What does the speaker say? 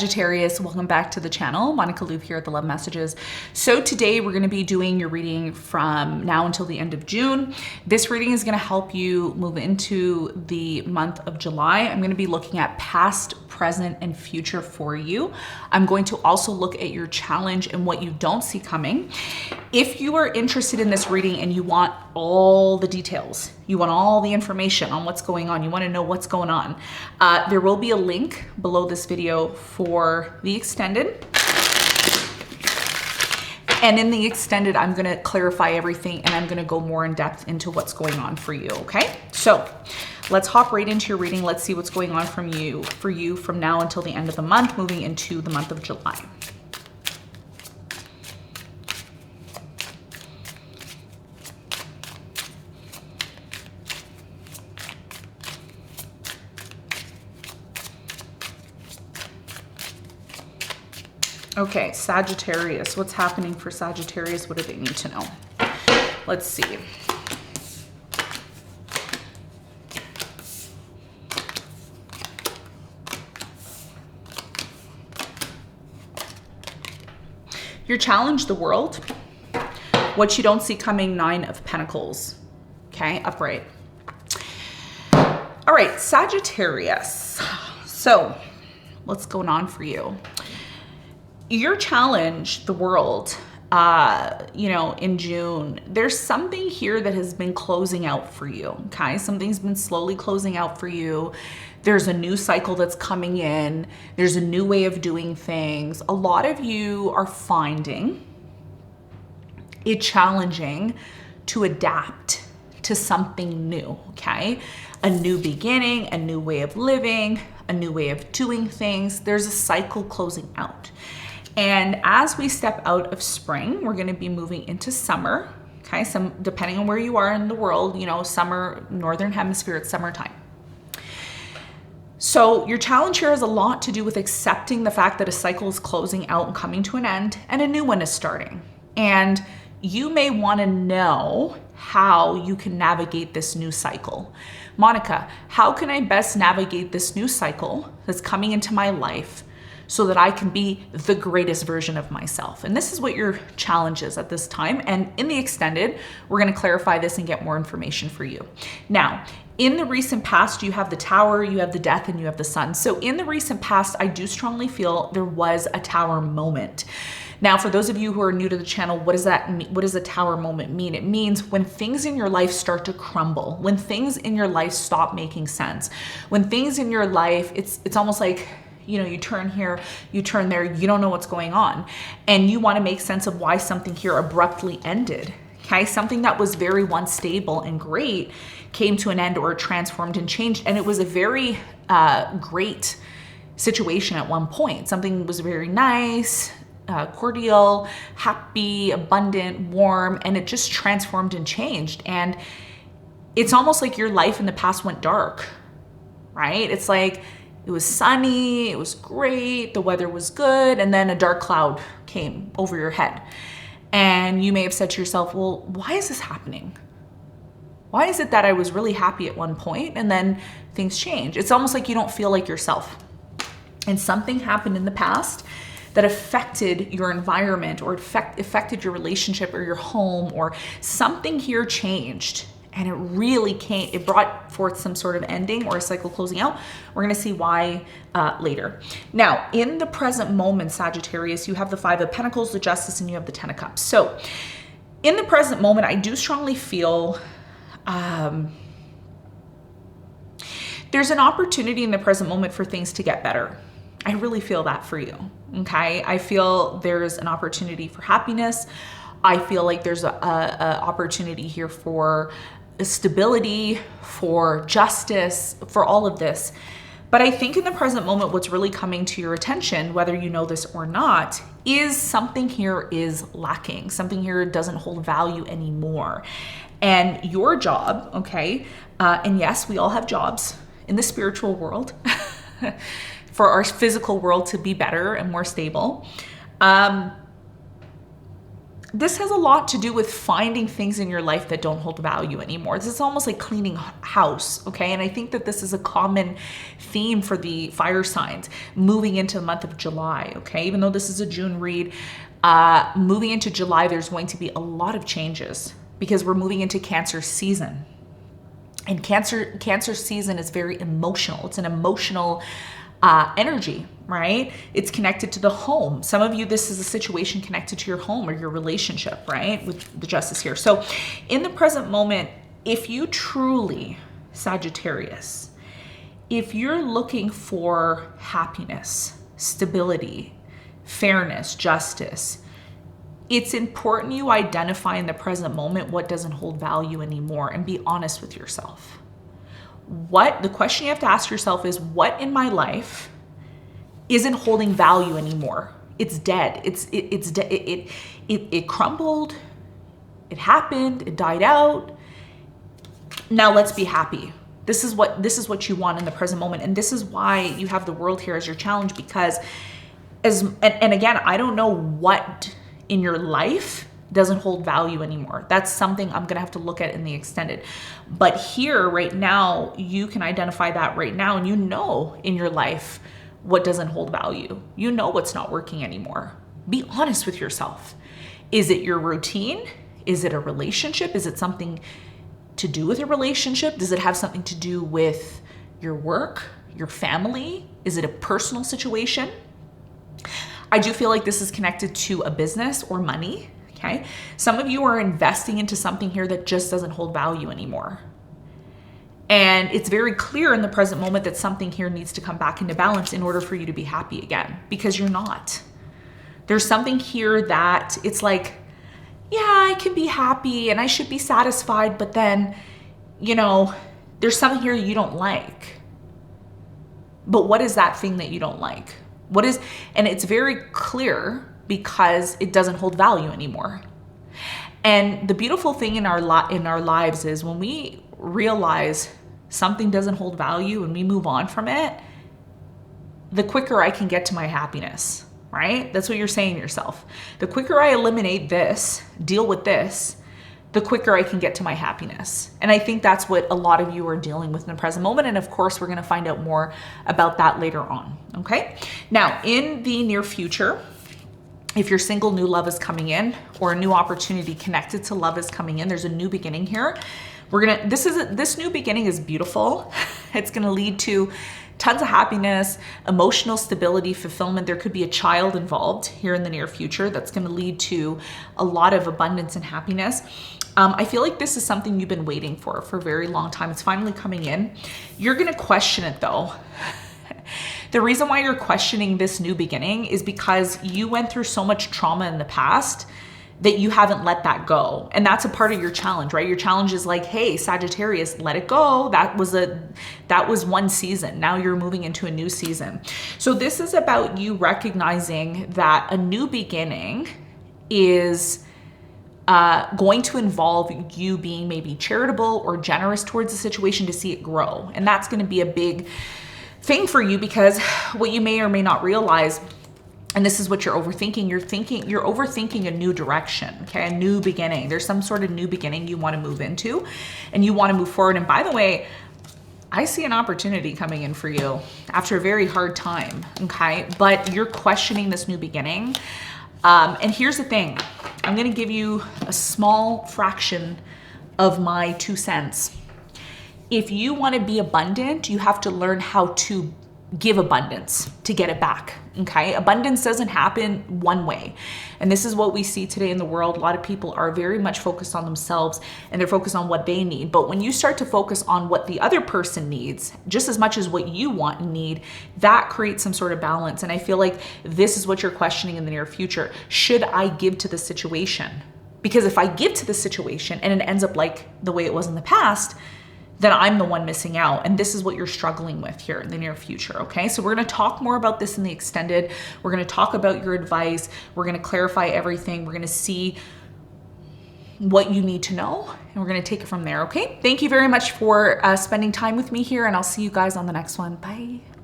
Sagittarius, welcome back to the channel. Monica Loop here at the Love Messages. So today we're going to be doing your reading from now until the end of June. This reading is going to help you move into the month of July. I'm going to be looking at past, present, and future for you. I'm going to also look at your challenge and what you don't see coming. If you are interested in this reading and you want all the details, you want all the information on what's going on, you want to know what's going on, there will be a link below this video for the extended. And in the extended, I'm going to clarify everything and I'm going to go more in depth into what's going on for you. Okay, so let's hop right into your reading. Let's see what's going on for you from now until the end of the month, moving into the month of July. Okay, Sagittarius, what's happening for Sagittarius? What do they need to know? Let's see. Your challenge, the world. What you don't see coming, 9 of Pentacles. Okay, upright. All right, Sagittarius. So what's going on for you? Your challenge, the world, in June, there's something here that has been closing out for you, okay? Something's been slowly closing out for you. There's a new cycle that's coming in. There's a new way of doing things. A lot of you are finding it challenging to adapt to something new, okay? A new beginning, a new way of living, a new way of doing things. There's a cycle closing out. And as we step out of spring, we're going to be moving into summer. Okay, depending on where you are in the world, summer, northern hemisphere, it's summertime. So your challenge here has a lot to do with accepting the fact that a cycle is closing out and coming to an end, and a new one is starting. And you may want to know how you can navigate this new cycle. Monica, how can I best navigate this new cycle that's coming into my life so that I can be the greatest version of myself? And this is what your challenge is at this time. And in the extended, we're going to clarify this and get more information for you. Now, in the recent past, you have the Tower, you have the Death, and you have the Sun. So in the recent past, I do strongly feel there was a Tower moment. Now, for those of you who are new to the channel, what does that mean? What does a Tower moment mean? It means when things in your life start to crumble, when things in your life stop making sense, when things in your life, it's almost like, you turn here, you turn there, you don't know what's going on. And you want to make sense of why something here abruptly ended. Okay, something that was very once stable and great came to an end, or transformed and changed. And it was a very great situation at one point. Something was very nice, cordial, happy, abundant, warm, and it just transformed and changed. And it's almost like your life in the past went dark, right? It's like, it was sunny, it was great, the weather was good, and then a dark cloud came over your head. And you may have said to yourself, well, why is this happening? Why is it that I was really happy at one point and then things change? It's almost like you don't feel like yourself. And something happened in the past that affected your environment, or affected your relationship or your home, or something here changed. And it brought forth some sort of ending or a cycle closing out. We're going to see why later. Now, in the present moment, Sagittarius, you have the 5 of Pentacles, the Justice, and you have the 10 of Cups. So in the present moment, I do strongly feel there's an opportunity in the present moment for things to get better. I really feel that for you, okay? I feel there's an opportunity for happiness. I feel like there's a opportunity here for stability, for justice, for all of this. But I think in the present moment, what's really coming to your attention, whether you know this or not, is something here is lacking. Something here doesn't hold value anymore. And your job, okay, and yes, we all have jobs in the spiritual world for our physical world to be better and more stable. This has a lot to do with finding things in your life that don't hold value anymore. This is almost like cleaning house, okay? And I think that this is a common theme for the fire signs moving into the month of July, okay? Even though this is a June read, moving into July, there's going to be a lot of changes because we're moving into Cancer season. And Cancer season is very emotional. It's an emotional energy, right? It's connected to the home. Some of you, this is a situation connected to your home or your relationship, right? With the Justice here. So in the present moment, if you truly, Sagittarius, if you're looking for happiness, stability, fairness, justice, it's important you identify in the present moment what doesn't hold value anymore and be honest with yourself. The question you have to ask yourself is, what in my life isn't holding value anymore? It's dead. It's dead. It crumbled. It happened. It died out. Now let's be happy. This is what you want in the present moment. And this is why you have the world here as your challenge, because and again, I don't know what in your life doesn't hold value anymore. That's something I'm gonna have to look at in the extended. But here, right now, you can identify that right now, and you know in your life what doesn't hold value. You know what's not working anymore. Be honest with yourself. Is it your routine? Is it a relationship? Is it something to do with a relationship? Does it have something to do with your work, your family? Is it a personal situation? I do feel like this is connected to a business or money. Okay. Some of you are investing into something here that just doesn't hold value anymore. And it's very clear in the present moment that something here needs to come back into balance in order for you to be happy again, because you're not. There's something here that it's like, yeah, I can be happy and I should be satisfied, but then, there's something here you don't like. But what is that thing that you don't like? And it's very clear because it doesn't hold value anymore. And the beautiful thing in our lives is when we realize something doesn't hold value and we move on from it, the quicker I can get to my happiness, right? That's what you're saying to yourself. The quicker I eliminate this, deal with this, the quicker I can get to my happiness. And I think that's what a lot of you are dealing with in the present moment. And of course, we're going to find out more about that later on. Okay. Now, in the near future, if you're single, new love is coming in, or a new opportunity connected to love is coming in. There's a new beginning here. This new beginning is beautiful. It's going to lead to tons of happiness, emotional stability, fulfillment. There could be a child involved here in the near future that's going to lead to a lot of abundance and happiness. I feel like this is something you've been waiting for a very long time. It's finally coming in. You're going to question it though. The reason why you're questioning this new beginning is because you went through so much trauma in the past that you haven't let that go. And that's a part of your challenge, right? Your challenge is like, hey, Sagittarius, let it go. That was one season. Now you're moving into a new season. So this is about you recognizing that a new beginning is going to involve you being maybe charitable or generous towards the situation to see it grow. And that's going to be a big thing for you, because what you may or may not realize, and this is what you're overthinking, you're overthinking a new direction, okay? A new beginning. There's some sort of new beginning you want to move into and you want to move forward. And by the way, I see an opportunity coming in for you after a very hard time, okay? But you're questioning this new beginning. And here's the thing. I'm going to give you a small fraction of my 2 cents. If you want to be abundant, you have to learn how to give abundance to get it back, okay? Abundance doesn't happen one way. And this is what we see today in the world. A lot of people are very much focused on themselves and they're focused on what they need. But when you start to focus on what the other person needs, just as much as what you want and need, that creates some sort of balance. And I feel like this is what you're questioning in the near future. Should I give to the situation? Because if I give to the situation and it ends up like the way it was in the past, then I'm the one missing out. And this is what you're struggling with here in the near future, okay? So we're gonna talk more about this in the extended. We're gonna talk about your advice. We're gonna clarify everything. We're gonna see what you need to know, and we're gonna take it from there, okay? Thank you very much for spending time with me here, and I'll see you guys on the next one. Bye.